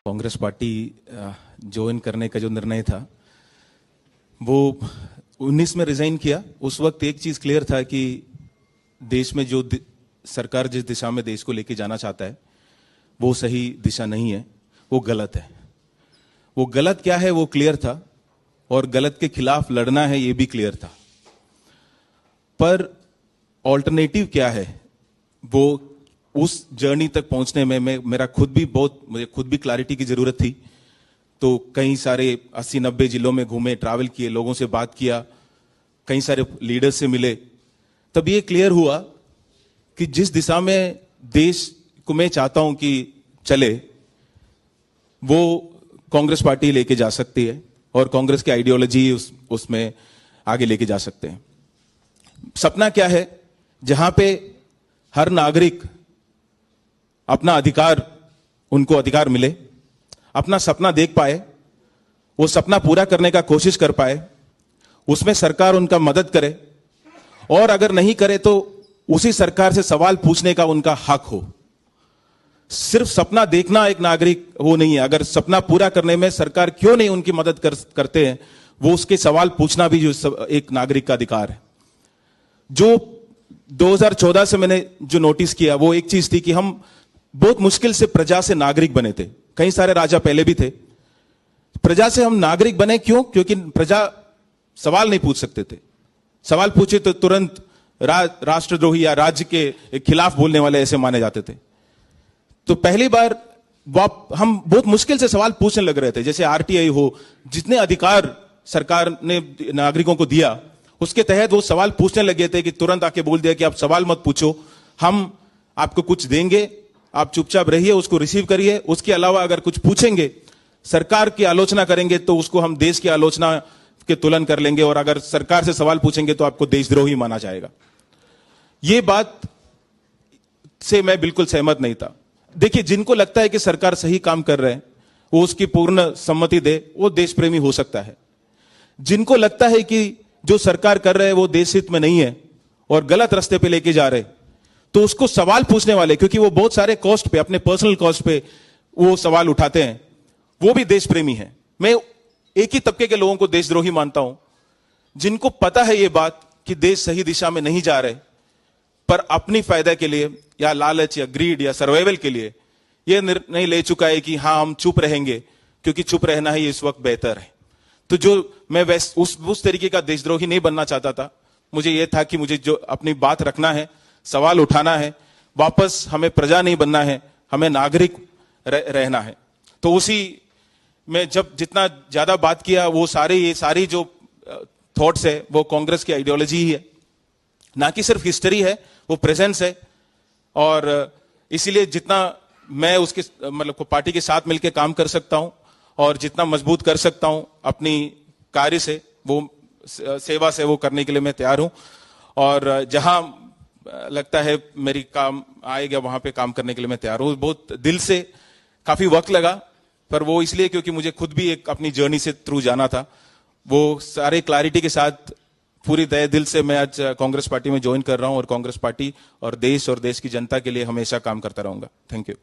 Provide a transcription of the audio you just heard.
Congress party join करने का जो निर्णय था वो 19 में रिजाइन किया। उस वक्त एक चीज क्लियर था कि देश में जो सरकार जिस दिशा में देश को लेके जाना चाहता है वो सही दिशा नहीं है, वो गलत है। वो गलत क्या है वो क्लियर था और गलत के खिलाफ लड़ना है ये भी क्लियर था, पर ऑल्टरनेटिव क्या है वो उस जर्नी तक पहुंचने में मुझे खुद भी क्लैरिटी की जरूरत थी। तो कई सारे 80-90 जिलों में घूमे, ट्रैवल किए, लोगों से बात किया, कई सारे लीडर्स से मिले, तब ये क्लियर हुआ कि जिस दिशा में देश को मैं चाहता हूं कि चले वो कांग्रेस पार्टी लेके जा सकती है और कांग्रेस की आइडियोलॉजी उसमें आगे लेके जा सकते हैं। सपना क्या है? जहां पे हर नागरिक अपना अधिकार, उनको अधिकार मिले, अपना सपना देख पाए, वो सपना पूरा करने का कोशिश कर पाए, उसमें सरकार उनका मदद करे और अगर नहीं करे तो उसी सरकार से सवाल पूछने का उनका हक हो। सिर्फ सपना देखना एक नागरिक वो नहीं है, अगर सपना पूरा करने में सरकार क्यों नहीं उनकी मदद करते हैं, वो उसके सवाल पूछना भी जो एक नागरिक का अधिकार है। जो 2014 से मैंने जो नोटिस किया वो एक चीज थी कि हम बहुत मुश्किल से प्रजा से नागरिक बने थे। कई सारे राजा पहले भी थे। प्रजा से हम नागरिक बने क्यों? क्योंकि प्रजा सवाल नहीं पूछ सकते थे। सवाल पूछे तो तुरंत राष्ट्रद्रोही या राज्य के खिलाफ बोलने वाले ऐसे माने जाते थे। तो पहली बार हम बहुत मुश्किल से सवाल पूछने लग रहे थे। जैसे आरटीआई हो, जितने अधिकार सरकार ने नागरिकों को दिया उसके तहत वो सवाल पूछने लगे थे कि तुरंत आके बोल दिया कि आप सवाल मत पूछो, हम आपको कुछ देंगे, आप चुपचाप रहिए, उसको रिसीव करिए। उसके अलावा अगर कुछ पूछेंगे, सरकार की आलोचना करेंगे तो उसको हम देश की आलोचना के तुलन कर लेंगे और अगर सरकार से सवाल पूछेंगे तो आपको देशद्रोही माना जाएगा। यह बात से मैं बिल्कुल सहमत नहीं था। देखिए, जिनको लगता है कि सरकार सही काम कर रहे हैं वो उसकी पूर्ण सम्मति दे, वो देश प्रेमी हो सकता है। जिनको लगता है कि जो सरकार कर रहे हैं वो देश हित में नहीं है और गलत रास्ते पे लेके जा रहे, तो उसको सवाल पूछने वाले, क्योंकि वो बहुत सारे कॉस्ट पे, अपने पर्सनल कॉस्ट पे वो सवाल उठाते हैं, वो भी देश प्रेमी है। मैं एक ही तबके के लोगों को देशद्रोही मानता हूं, जिनको पता है ये बात कि देश सही दिशा में नहीं जा रहे, पर अपनी फायदा के लिए या लालच या ग्रीड या सर्वाइवल के लिए ये निर्णय ले चुका है कि हां हम चुप रहेंगे क्योंकि चुप रहना ही इस वक्त बेहतर है। तो जो मैं उस तरीके का देशद्रोही नहीं बनना चाहता था। मुझे यह था कि मुझे जो अपनी बात रखना है, सवाल उठाना है, वापस हमें प्रजा नहीं बनना है, हमें नागरिक रहना है। तो उसी में जब जितना ज्यादा बात किया वो ये सारी जो थॉट्स है वो कांग्रेस की आइडियोलॉजी ही है, ना कि सिर्फ हिस्ट्री है, वो प्रेजेंस है। और इसीलिए जितना मैं उसके मतलब पार्टी के साथ मिलकर काम कर सकता हूं और जितना मजबूत कर सकता हूं अपनी कार्य से, वो सेवा से वो करने के लिए मैं तैयार हूं। और जहां लगता है मेरी काम आएगा वहां पे काम करने के लिए मैं तैयार हूं। बहुत दिल से, काफी वक्त लगा, पर वो इसलिए क्योंकि मुझे खुद भी एक अपनी जर्नी से थ्रू जाना था। वो सारे क्लैरिटी के साथ पूरी दिल से मैं आज कांग्रेस पार्टी में ज्वाइन कर रहा हूं और कांग्रेस पार्टी और देश की जनता के लिए हमेशा काम करता रहूंगा। Thank you.